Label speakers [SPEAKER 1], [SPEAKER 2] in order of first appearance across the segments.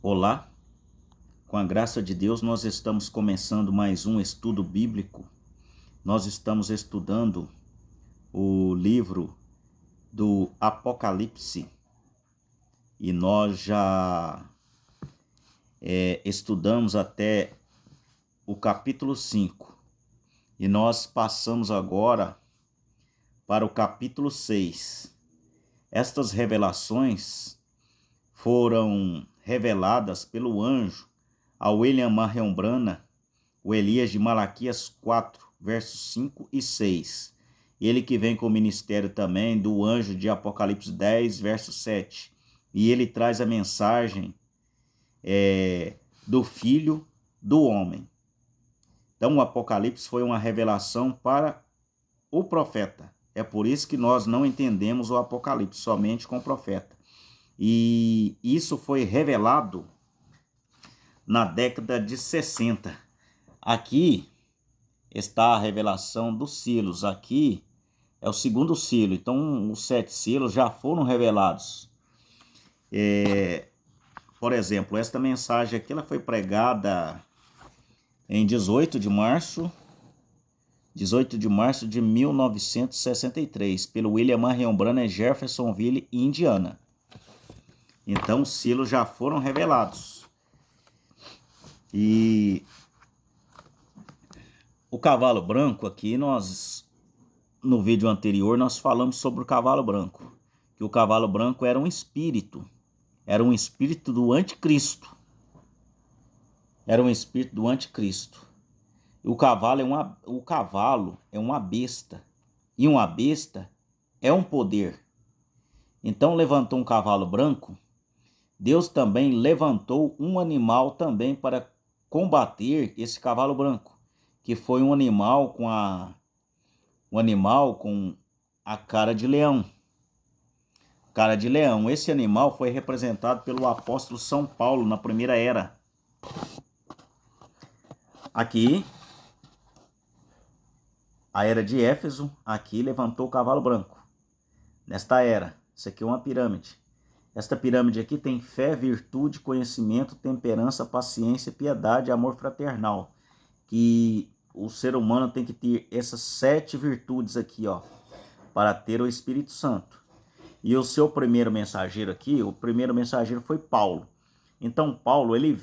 [SPEAKER 1] Olá, com a graça de Deus nós estamos começando mais um estudo bíblico. Nós estamos estudando o livro do Apocalipse e nós já estudamos até o capítulo 5 e nós passamos agora para o capítulo 6. Estas revelações foram reveladas pelo anjo ao William Marion Branham, o Elias de Malaquias 4, versos 5 e 6. Ele que vem com o ministério também do anjo de Apocalipse 10, verso 7. E ele traz a mensagem do Filho do Homem. Então o Apocalipse foi uma revelação para o profeta. É por isso que nós não entendemos o Apocalipse somente com o profeta. E isso foi revelado na década de 60. Aqui está a revelação dos selos. Aqui é o segundo selo. Então, os 7 selos já foram revelados. Por exemplo, esta mensagem aqui ela foi pregada em 18 de março de 1963, pelo William Marion Branham em Jeffersonville, Indiana. Então, os selos já foram revelados. E o cavalo branco aqui, no vídeo anterior, nós falamos sobre o cavalo branco. Que o cavalo branco era um espírito do anticristo. Era um espírito do anticristo. O cavalo é uma besta. E uma besta é um poder. Então levantou um cavalo branco. Deus também levantou um animal também para combater esse cavalo branco, que foi um animal com a cara de leão. Cara de leão. Esse animal foi representado pelo apóstolo São Paulo na primeira era. Aqui, a era de Éfeso, aqui levantou o cavalo branco. Nesta era, isso aqui é uma pirâmide. Esta pirâmide aqui tem fé, virtude, conhecimento, temperança, paciência, piedade e amor fraternal. Que o ser humano tem que ter essas 7 virtudes aqui, ó, para ter o Espírito Santo. E o seu primeiro mensageiro aqui, o primeiro mensageiro foi Paulo. Então Paulo, ele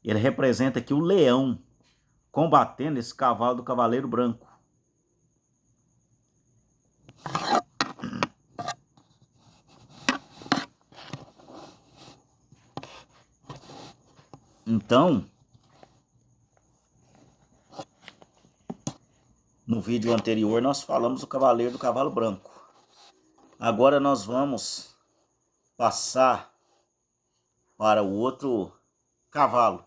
[SPEAKER 1] representa aqui o leão, combatendo esse cavalo do cavaleiro branco. Então, no vídeo anterior nós falamos do cavaleiro do cavalo branco. Agora nós vamos passar para o outro cavalo.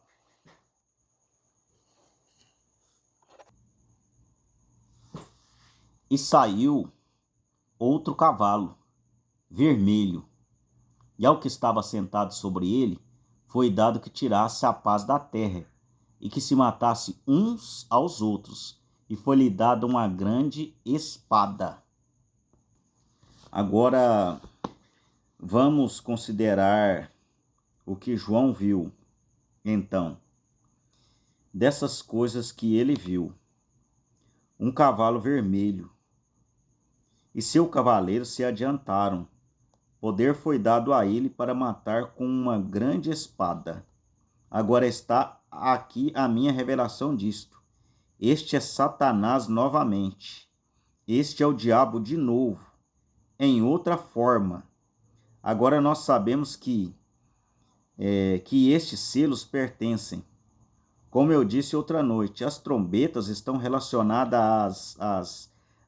[SPEAKER 1] E saiu outro cavalo, vermelho, e ao que estava sentado sobre ele, foi dado que tirasse a paz da terra, e que se matasse uns aos outros, e foi-lhe dada uma grande espada. Agora, vamos considerar o que João viu, então, dessas coisas que ele viu. Um cavalo vermelho, e seu cavaleiro se adiantaram. Poder foi dado a ele para matar com uma grande espada. Agora está aqui a minha revelação disto. Este é Satanás novamente. Este é o diabo de novo, em outra forma. Agora nós sabemos que estes selos pertencem. Como eu disse outra noite, as trombetas estão relacionadas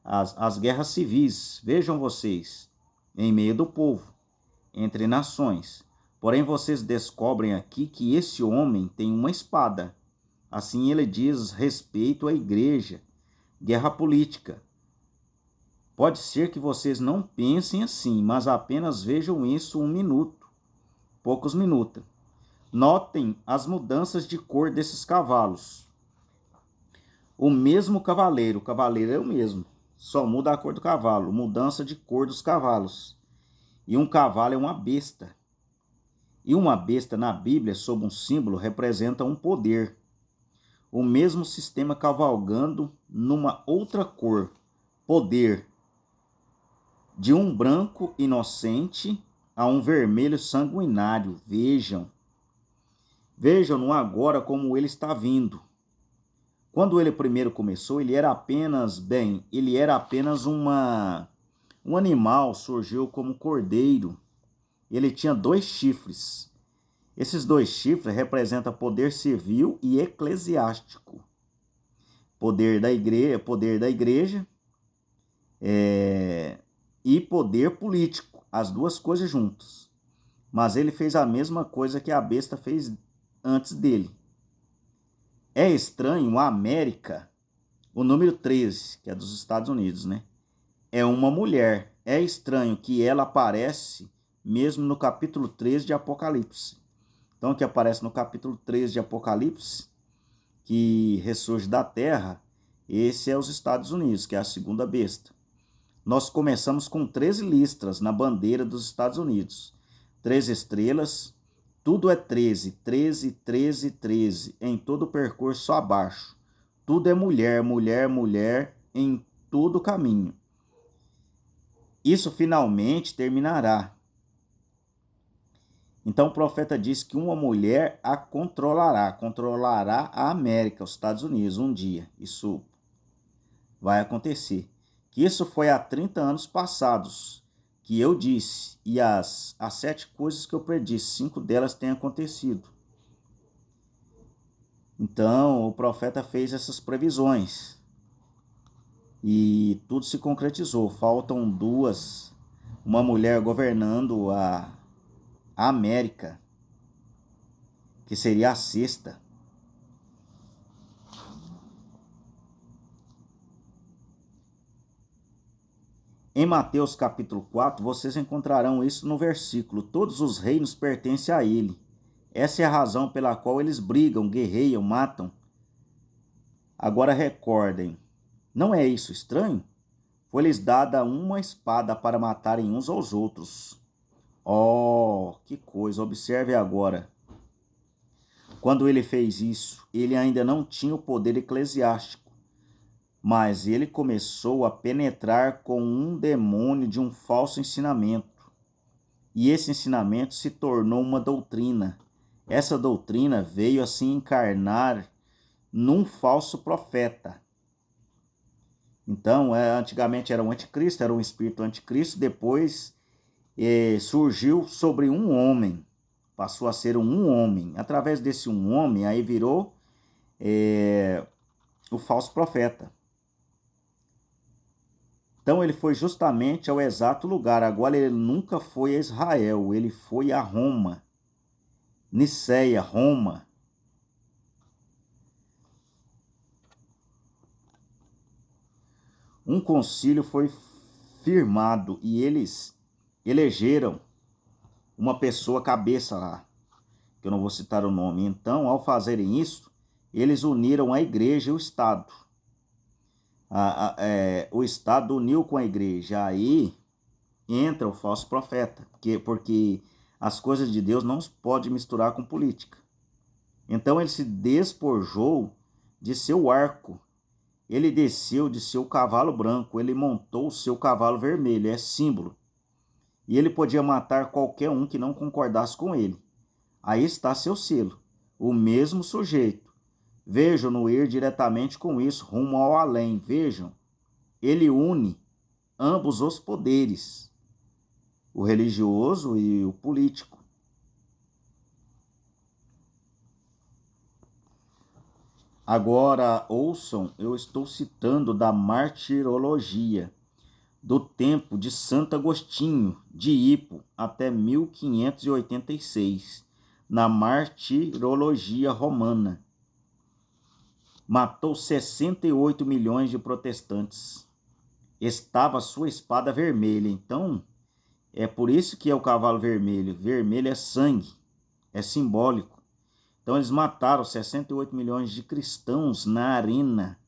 [SPEAKER 1] às guerras civis. Vejam vocês, em meio do povo, entre nações. Porém, vocês descobrem aqui que esse homem tem uma espada. Assim ele diz respeito à igreja, guerra política. Pode ser que vocês não pensem assim, mas apenas vejam isso poucos minutos. Notem as mudanças de cor desses cavalos. O mesmo cavaleiro, o cavaleiro é o mesmo, só muda a cor do cavalo, mudança de cor dos cavalos. E um cavalo é uma besta. E uma besta na Bíblia, sob um símbolo, representa um poder. O mesmo sistema cavalgando numa outra cor. Poder. De um branco inocente a um vermelho sanguinário. Vejam. Vejam-no agora como ele está vindo. Quando ele primeiro começou, ele era apenas um animal, surgiu como cordeiro. Ele tinha 2 chifres. Esses 2 chifres representam poder civil e eclesiástico. Poder da igreja e poder político, as duas coisas juntas. Mas ele fez a mesma coisa que a besta fez antes dele. É estranho, a América, o número 13, que é dos Estados Unidos, né? É uma mulher. É estranho que ela aparece mesmo no capítulo 13 de Apocalipse. Então, o que aparece no capítulo 13 de Apocalipse, que ressurge da terra, esse é os Estados Unidos, que é a segunda besta. Nós começamos com 13 listras na bandeira dos Estados Unidos. 13 estrelas, tudo é 13, 13, 13, 13, em todo o percurso abaixo. Tudo é mulher, mulher, mulher, em todo o caminho. Isso finalmente terminará. Então o profeta diz que uma mulher a controlará a América, os Estados Unidos, um dia. Isso vai acontecer. Que isso foi há 30 anos passados, que eu disse, e as 7 coisas que eu predisse, 5 delas têm acontecido. Então o profeta fez essas previsões e tudo se concretizou. Faltam 2, uma mulher governando a América, que seria a 6ª. Em Mateus capítulo 4, vocês encontrarão isso no versículo: todos os reinos pertencem a ele. Essa é a razão pela qual eles brigam, guerreiam, matam. Agora recordem, não é isso estranho? Foi-lhes dada uma espada para matarem uns aos outros. Oh, que coisa! Observe agora. Quando ele fez isso, ele ainda não tinha o poder eclesiástico, mas ele começou a penetrar com um demônio de um falso ensinamento. E esse ensinamento se tornou uma doutrina. Essa doutrina veio a se encarnar num falso profeta. Então, antigamente era um anticristo, era um espírito anticristo, depois surgiu sobre um homem, passou a ser um homem. Através desse um homem, aí virou o falso profeta. Então ele foi justamente ao exato lugar. Agora ele nunca foi a Israel, ele foi a Roma. Niceia, Roma. Um concílio foi firmado e eles elegeram uma pessoa cabeça lá, que eu não vou citar o nome. Então, ao fazerem isso, eles uniram a igreja e o Estado. O Estado uniu com a igreja. Aí entra o falso profeta, porque as coisas de Deus não se pode misturar com política. Então ele se despojou de seu arco, ele desceu de seu cavalo branco, ele montou o seu cavalo vermelho, é símbolo. E ele podia matar qualquer um que não concordasse com ele. Aí está seu selo, o mesmo sujeito. Vejam-no ir diretamente com isso, rumo ao além. Vejam, ele une ambos os poderes, o religioso e o político. Agora, ouçam, eu estou citando da martirologia, do tempo de Santo Agostinho, de Hippo, até 1586, na martirologia romana. Matou 68 milhões de protestantes. Estava sua espada vermelha. Então, é por isso que é o cavalo vermelho. Vermelho é sangue, é simbólico. Então, eles mataram 68 milhões de cristãos na arena,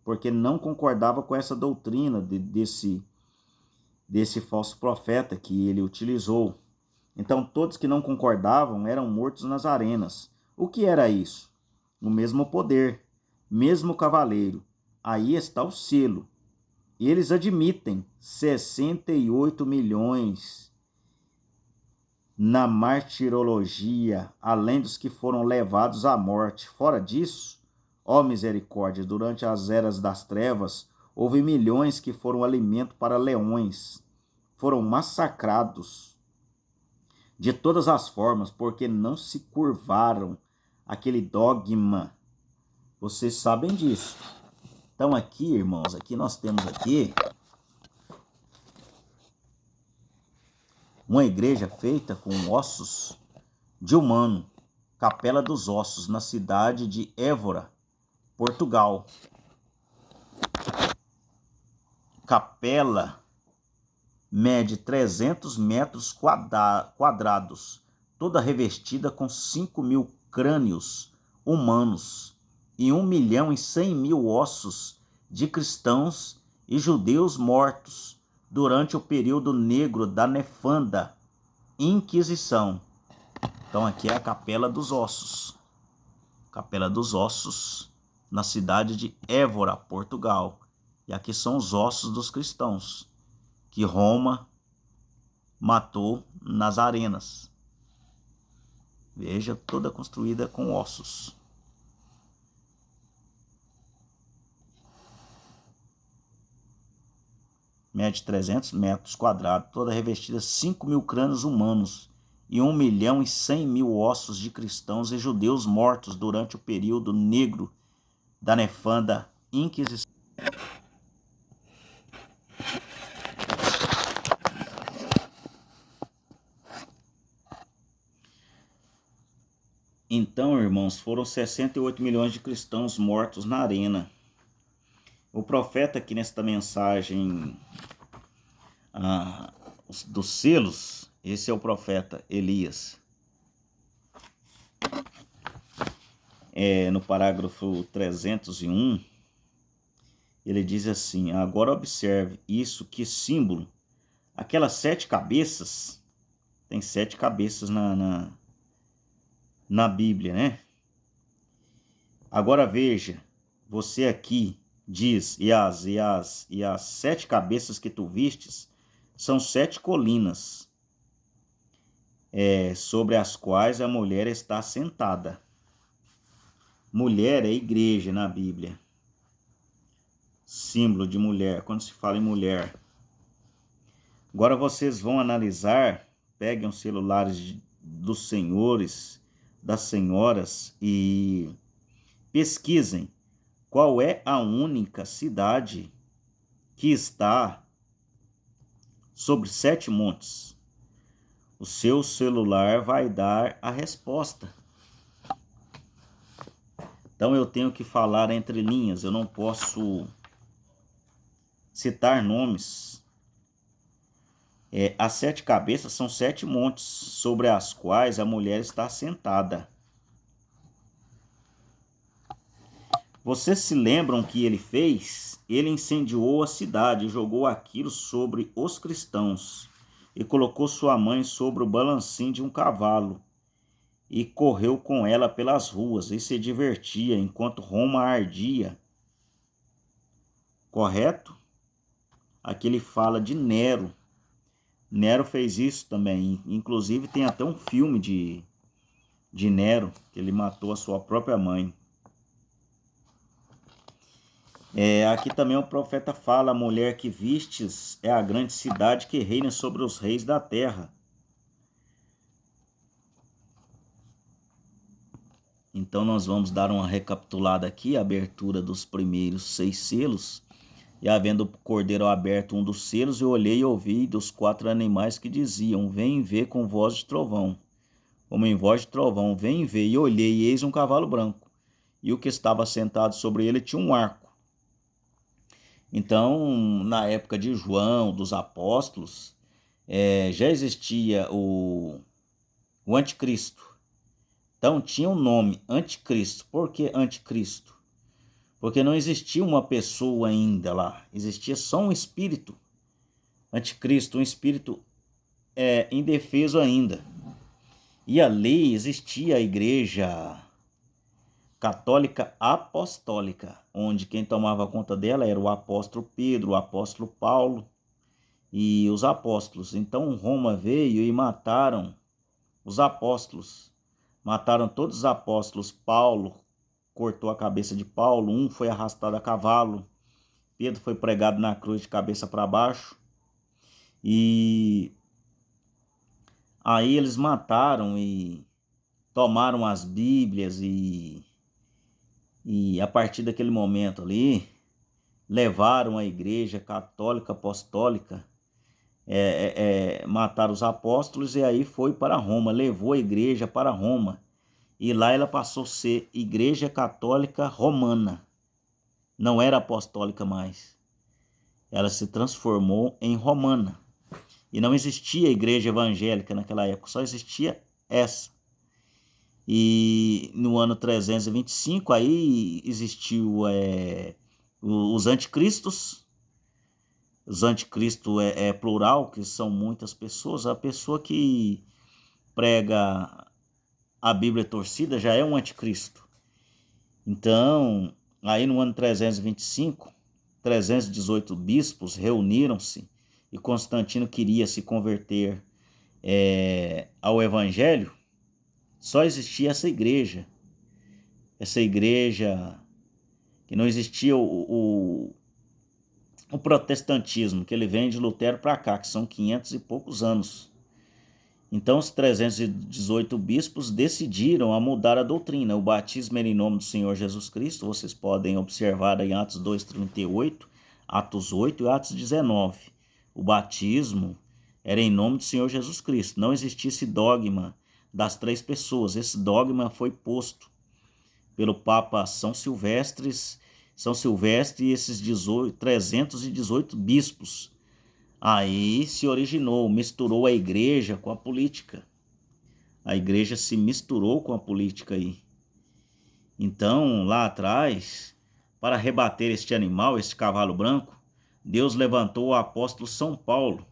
[SPEAKER 1] porque não concordava com essa doutrina desse falso profeta que ele utilizou. Então todos que não concordavam eram mortos nas arenas. O que era isso? O mesmo poder, mesmo cavaleiro. Aí está o selo. E eles admitem 68 milhões na martirologia, além dos que foram levados à morte. Fora disso, ó misericórdia, durante as eras das trevas, houve milhões que foram alimento para leões. Foram massacrados de todas as formas, porque não se curvaram àquele dogma. Vocês sabem disso. Então aqui, irmãos, aqui nós temos aqui uma igreja feita com ossos de humano, Capela dos Ossos, na cidade de Évora, Portugal. Capela mede 300 metros quadrados, toda revestida com 5.000 crânios humanos e 1.100.000 ossos de cristãos e judeus mortos durante o período negro da nefanda Inquisição. Então aqui é a Capela dos Ossos. Capela dos Ossos, na cidade de Évora, Portugal. E aqui são os ossos dos cristãos que Roma matou nas arenas. Veja, toda construída com ossos. Mede 300 metros quadrados, toda revestida 5.000 crânios humanos e 1.100.000 ossos de cristãos e judeus mortos durante o período negro da nefanda Inquisição. Então, irmãos, foram 68 milhões de cristãos mortos na arena. O profeta aqui nesta mensagem dos selos, esse é o profeta Elias. No parágrafo 301, ele diz assim: agora observe isso, que símbolo. Aquelas 7 cabeças, tem 7 cabeças na Bíblia, né? Agora veja, você aqui diz, e as 7 cabeças que tu vistes são 7 colinas, sobre as quais a mulher está sentada. Mulher é igreja na Bíblia. Símbolo de mulher, quando se fala em mulher. Agora vocês vão analisar, peguem os celulares dos senhores, das senhoras e pesquisem qual é a única cidade que está sobre 7 montes. O seu celular vai dar a resposta. Então eu tenho que falar entre linhas, eu não posso citar nomes. As 7 cabeças são 7 montes sobre as quais a mulher está sentada. Vocês se lembram que ele fez? Ele incendiou a cidade e jogou aquilo sobre os cristãos e colocou sua mãe sobre o balancim de um cavalo e correu com ela pelas ruas e se divertia enquanto Roma ardia. Correto? Aqui ele fala de Nero. Nero fez isso também. Inclusive tem até um filme de Nero, que ele matou a sua própria mãe. Aqui também o profeta fala: a mulher que vistes é a grande cidade que reina sobre os reis da terra. Então nós vamos dar uma recapitulada aqui, a abertura dos primeiros 6 selos. E havendo o cordeiro aberto um dos selos, eu olhei e ouvi dos 4 animais que diziam: vem ver com voz de trovão. Como em voz de trovão, vem ver. E olhei, e eis um cavalo branco. E o que estava sentado sobre ele tinha um arco. Então, na época de João, dos apóstolos, já existia o anticristo. Então tinha um nome, anticristo. Por que anticristo? Porque não existia uma pessoa ainda lá, existia só um espírito. Anticristo, um espírito indefeso ainda. E ali existia a igreja católica apostólica, onde quem tomava conta dela era o apóstolo Pedro, o apóstolo Paulo e os apóstolos. Então Roma veio e mataram os apóstolos. Mataram todos os apóstolos. Paulo cortou a cabeça de Paulo, um foi arrastado a cavalo. Pedro foi pregado na cruz de cabeça para baixo. E aí eles mataram e tomaram as Bíblias e a partir daquele momento ali, levaram a igreja católica apostólica, mataram os apóstolos e aí foi para Roma, levou a igreja para Roma. E lá ela passou a ser igreja católica romana, não era apostólica mais. Ela se transformou em romana. E não existia igreja evangélica naquela época, só existia essa. E no ano 325 aí existiu os anticristos. Os anticristos é plural, que são muitas pessoas. A pessoa que prega a Bíblia torcida já é um anticristo. Então, aí no ano 325, 318 bispos reuniram-se e Constantino queria se converter ao evangelho. Só existia essa igreja que não existia o protestantismo, que ele vem de Lutero para cá, que são 500 e poucos anos. Então os 318 bispos decidiram a mudar a doutrina. O batismo era em nome do Senhor Jesus Cristo, vocês podem observar em Atos 2:38, Atos 8 e Atos 19. O batismo era em nome do Senhor Jesus Cristo. Não existia esse dogma das três pessoas. Esse dogma foi posto pelo Papa São Silvestre e esses 318 bispos. Aí se originou, misturou a igreja com a política. A igreja se misturou com a política aí. Então, lá atrás, para rebater este animal, este cavalo branco, Deus levantou o apóstolo São Paulo.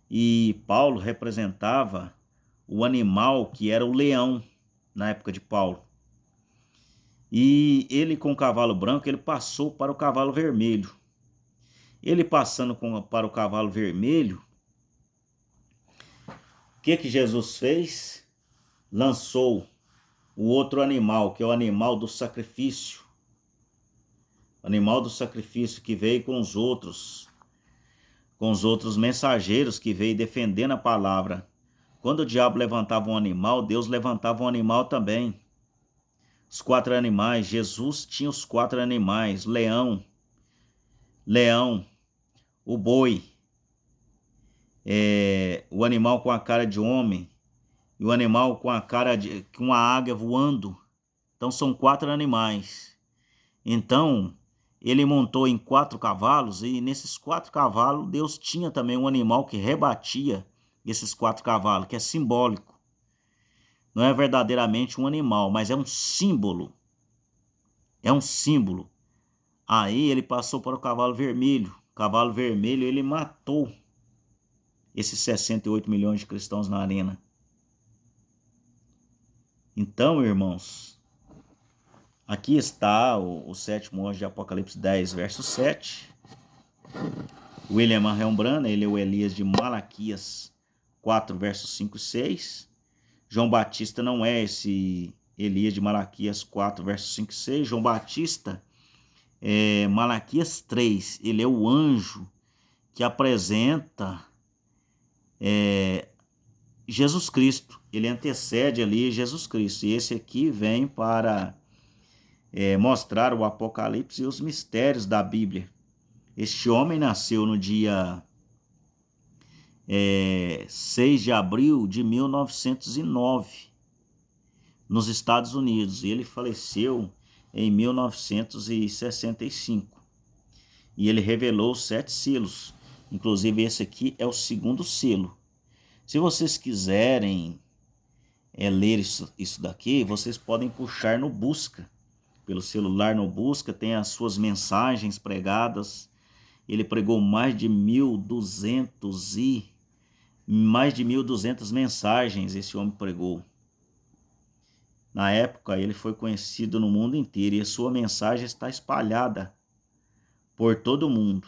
[SPEAKER 1] E Paulo representava o animal que era o leão na época de Paulo. E ele com o cavalo branco, ele passou para o cavalo vermelho. Ele passando para o cavalo vermelho, o que Jesus fez? Lançou o outro animal, que é o animal do sacrifício. O animal do sacrifício que veio com os outros mensageiros que veio defendendo a palavra. Quando o diabo levantava um animal, Deus levantava um animal também. Os 4 animais, Jesus tinha os 4 animais, leão, o boi, o animal com a cara de homem e o animal com a cara de uma águia voando. Então são 4 animais. Então ele montou em 4 cavalos e nesses 4 cavalos Deus tinha também um animal que rebatia esses 4 cavalos, que é simbólico. Não é verdadeiramente um animal, mas é um símbolo. É um símbolo. Aí ele passou para o cavalo vermelho. O cavalo vermelho, ele matou esses 68 milhões de cristãos na arena. Então, irmãos, aqui está o 7º anjo de Apocalipse 10, verso 7. William Marion Branham, ele é o Elias de Malaquias 4, versos 5 e 6. João Batista não é esse Elias de Malaquias 4, versos 5 e 6. João Batista é Malaquias 3. Ele é o anjo que apresenta Jesus Cristo. Ele antecede ali Jesus Cristo. E esse aqui vem para mostrar o Apocalipse e os mistérios da Bíblia. Este homem nasceu no dia 6 de abril de 1909, nos Estados Unidos. E ele faleceu em 1965. E ele revelou os 7 selos. Inclusive esse aqui é o 2º selo. Se vocês quiserem ler isso daqui, vocês podem puxar no Busca. Pelo celular no Busca, tem as suas mensagens pregadas. Ele pregou mais de 1.200 Mais de 1.200 mensagens esse homem pregou. Na época, ele foi conhecido no mundo inteiro e a sua mensagem está espalhada por todo o mundo.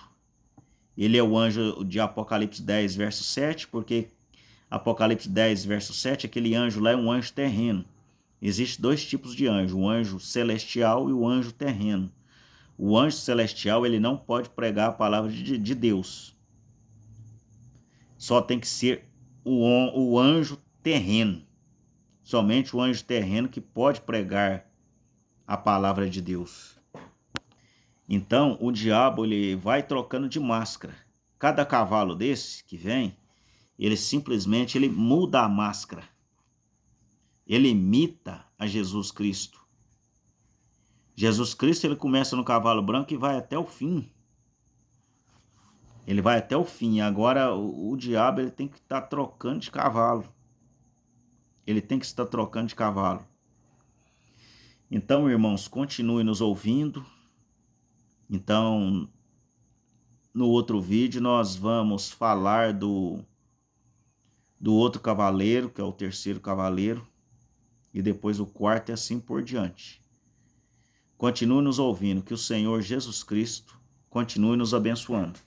[SPEAKER 1] Ele é o anjo de Apocalipse 10, verso 7, porque Apocalipse 10, verso 7, aquele anjo lá é um anjo terreno. Existem dois tipos de anjo, o anjo celestial e o anjo terreno. O anjo celestial, ele não pode pregar a palavra de Deus. Só tem que ser o anjo terreno. Somente o anjo terreno que pode pregar a palavra de Deus. Então, o diabo ele vai trocando de máscara. Cada cavalo desse que vem, ele simplesmente muda a máscara. Ele imita a Jesus Cristo. Jesus Cristo ele começa no cavalo branco e vai até o fim. Ele vai até o fim. Agora o diabo ele tem que estar trocando de cavalo. Ele tem que estar trocando de cavalo. Então, irmãos, continue nos ouvindo. Então, no outro vídeo nós vamos falar do outro cavaleiro, que é o terceiro cavaleiro, e depois o quarto e assim por diante. Continue nos ouvindo, que o Senhor Jesus Cristo continue nos abençoando.